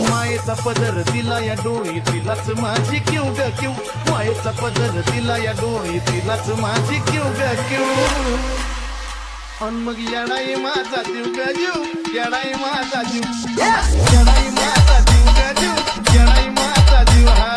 मायेचा पदर दिला या डोळी तिलाच माझी क्यू ग क्यू मायेचा पदर दिला या डोळी तिलाच माझी क्यू ग क्यू अन मग येडाई माझा जीव ग जीव येडाई माझा जीव येडाई माझा जीव ग जीव येडाई माझा जीव हा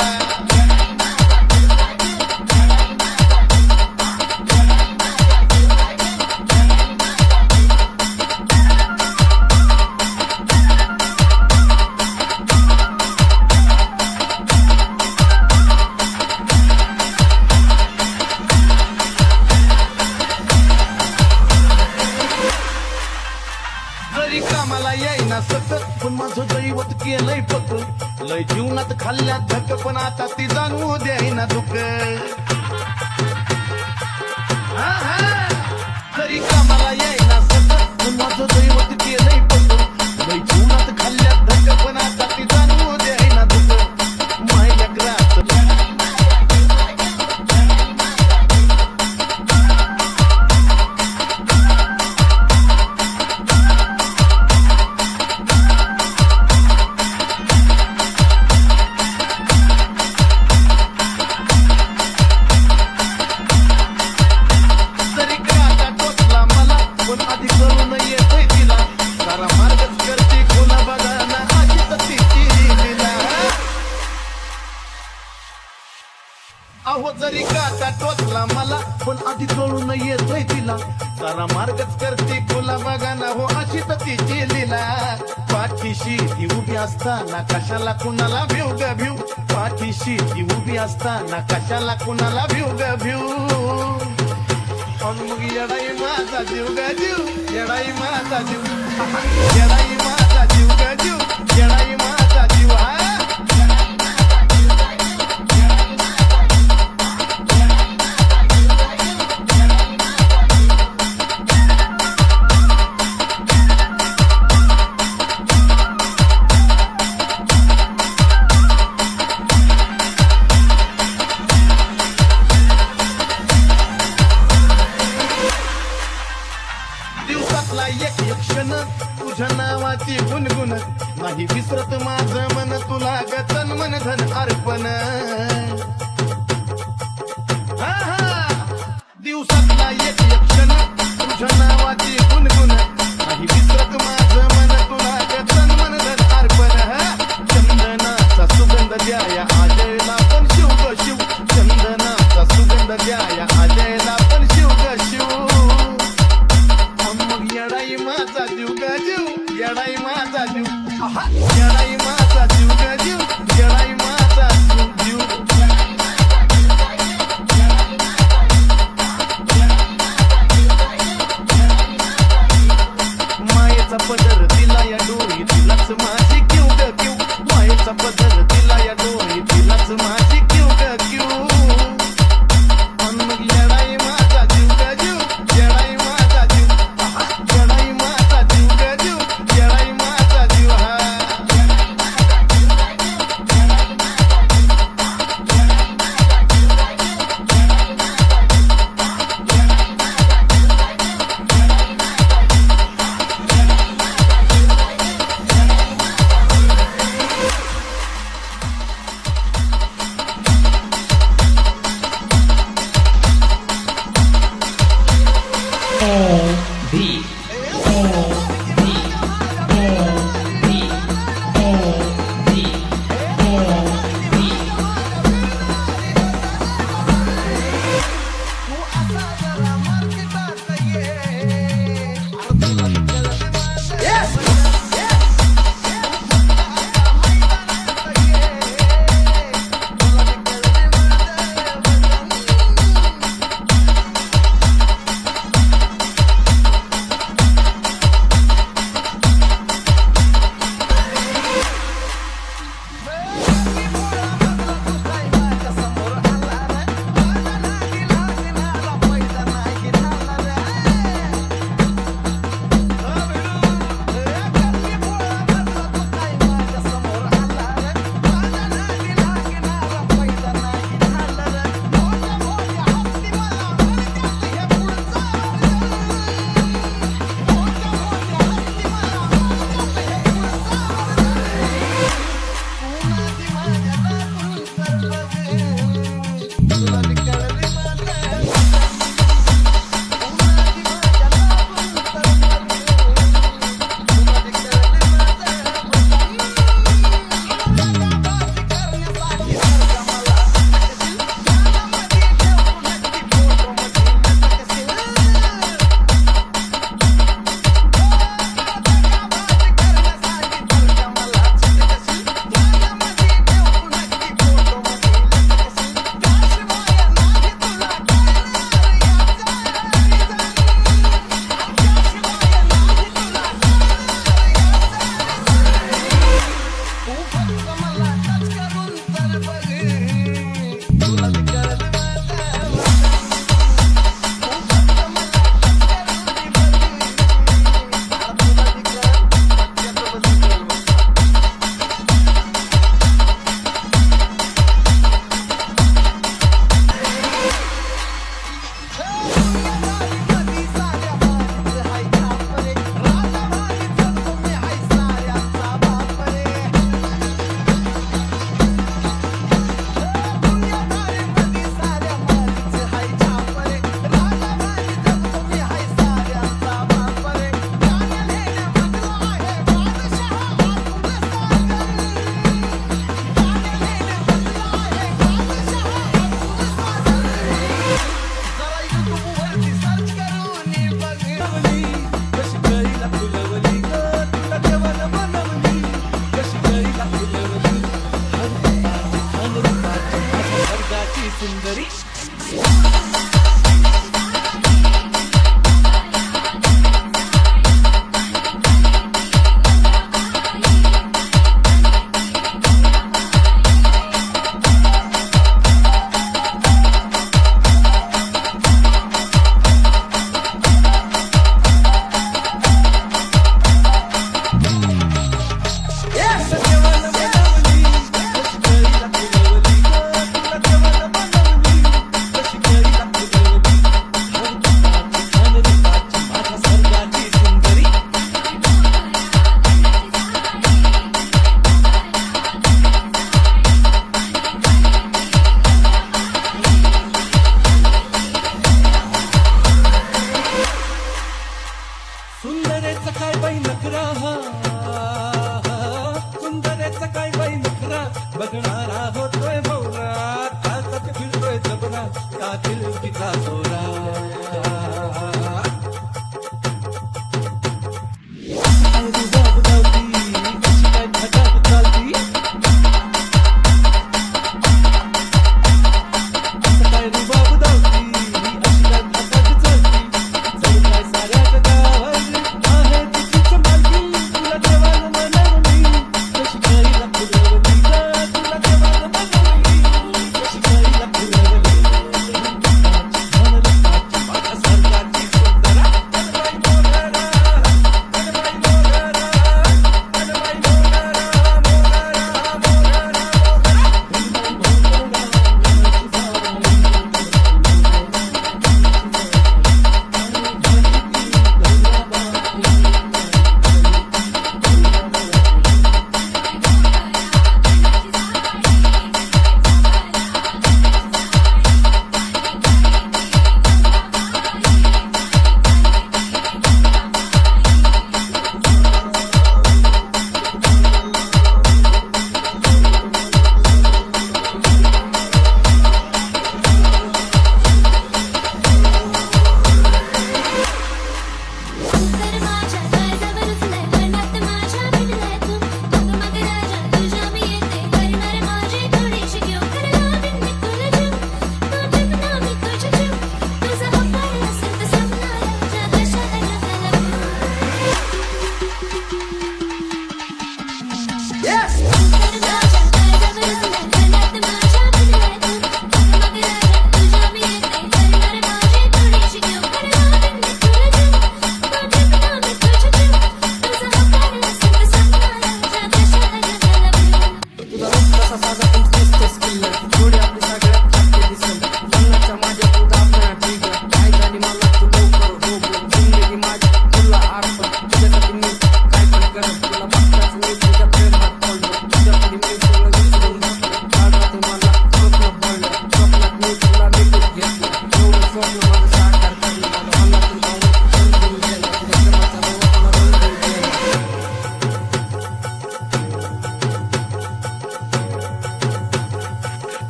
जरी कामाला येईना सतत पण माझं दैवत केलंय पक लय जीवनात खाल्ल्या धक पण आता ती जाणवू द्यायना दुःख जरी कामाला येईना सतत पण माझं दैवत केलंय पक लय जीवनात खाल्ल्या धक पण आता ती जाणवू द्यायना दुःख मायल्या ग्रास अहो जरी काटा टोचला मला पण आधी कळून येतोय तिला सारा मार्गच करते खुला बघा ना हो अशी तर तिची लीला पाठीशी ती उभी असताना कशाला कुणाला भिव ग भिव पाठीशी ती उभी असताना कशाला कुणाला भिव ग भिव मग येडाई माझा जीव ग जीव येडाई माझा जीव येडाई माझा जीव ग जीव येडाई माझा जीव हा दिवसातला एक एक क्षण तुझ्या नावाची गुणगुण नाही विसरत माझं मन तुला ग तन मन धन अर्पण दिवसातला एक एक क्षण तुझ्या नावाची गुणगुण नाही विसरत माझं मन तुला ग तन मन धन अर्पण चंदनाचा सुगंध द्याया आजयला पण शिव ग शिव चंदनाचा सुगंध द्याया आजयला पण शिव ग शिव येडाई माझा जीव ग जीव येडाई माझा जीव येडाई माझा जीव ग जीव येडाई माझा जीव मायेचा पदर दिला या डोळी तिलाच माझी क्यू ग क्यू मायेचा पदर दिला या डोळी तिलाच माझी क्यू ग क्यू मग येडाई माझा जीव ग जीव येडाई माझा जीव येडाई माझा जीव ग जीव येडाई माझा जीव हा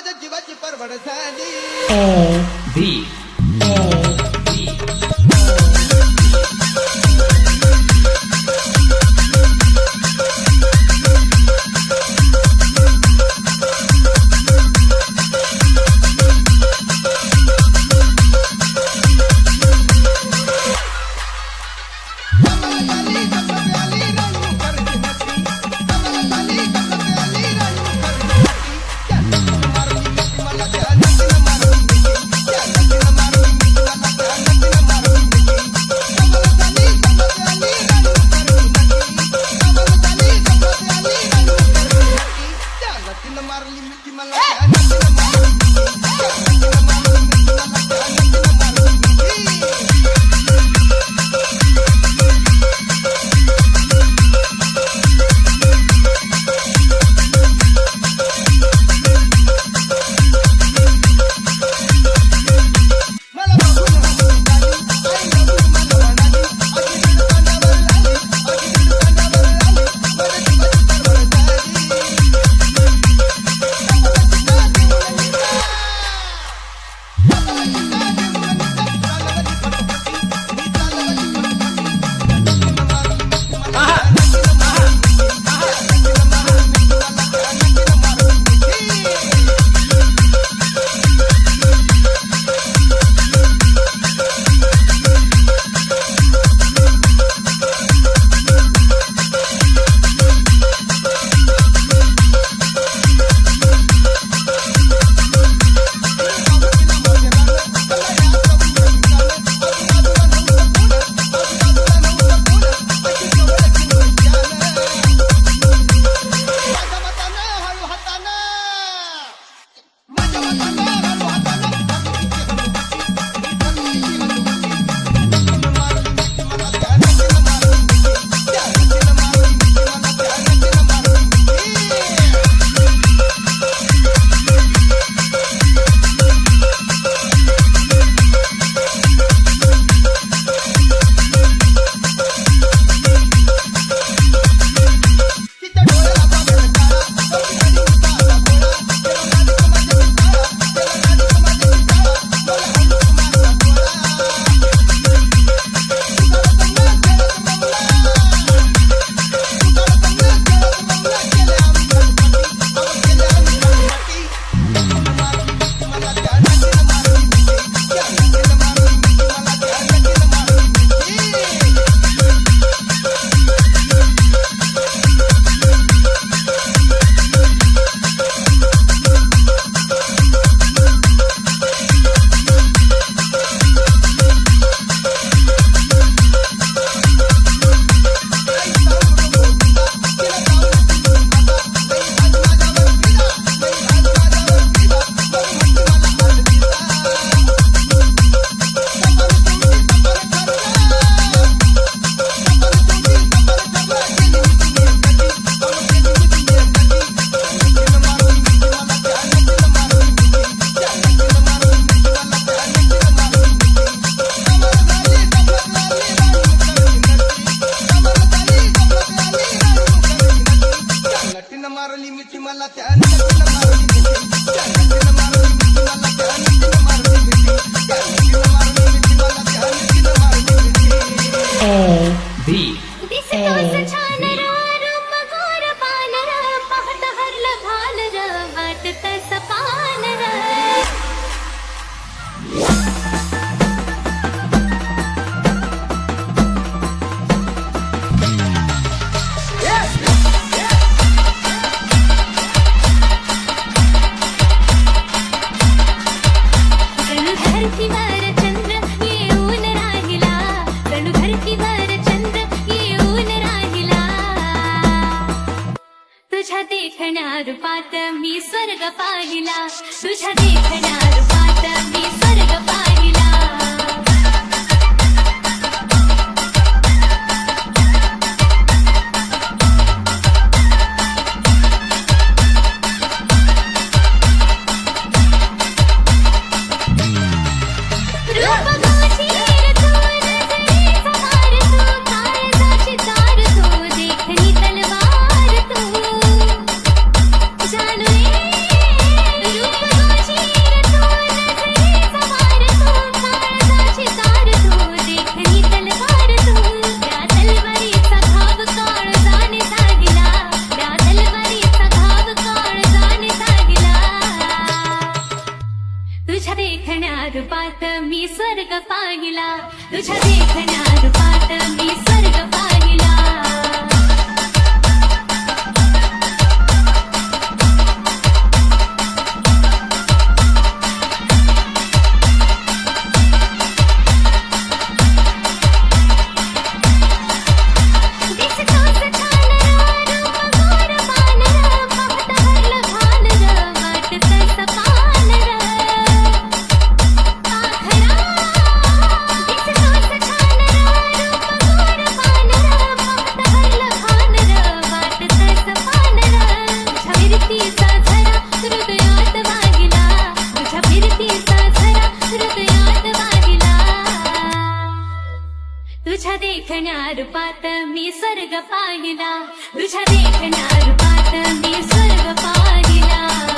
माझ्या जीवाची परवड झाली. देखण्या रूपात मी स्वर्ग पाहिला, तुझ्या देखण्या रूपात मी स्वर्ग पाहिला. रूप रूपात मी स्वर्ग पाहिला तुझ्या देखण्या रूपात मी स्वर्ग पाहिला तुझ्या देखण्या रूपात मी स्वर्ग पाहिला तुझ्या देखण्या रूपात मी स्वर्ग पाहिला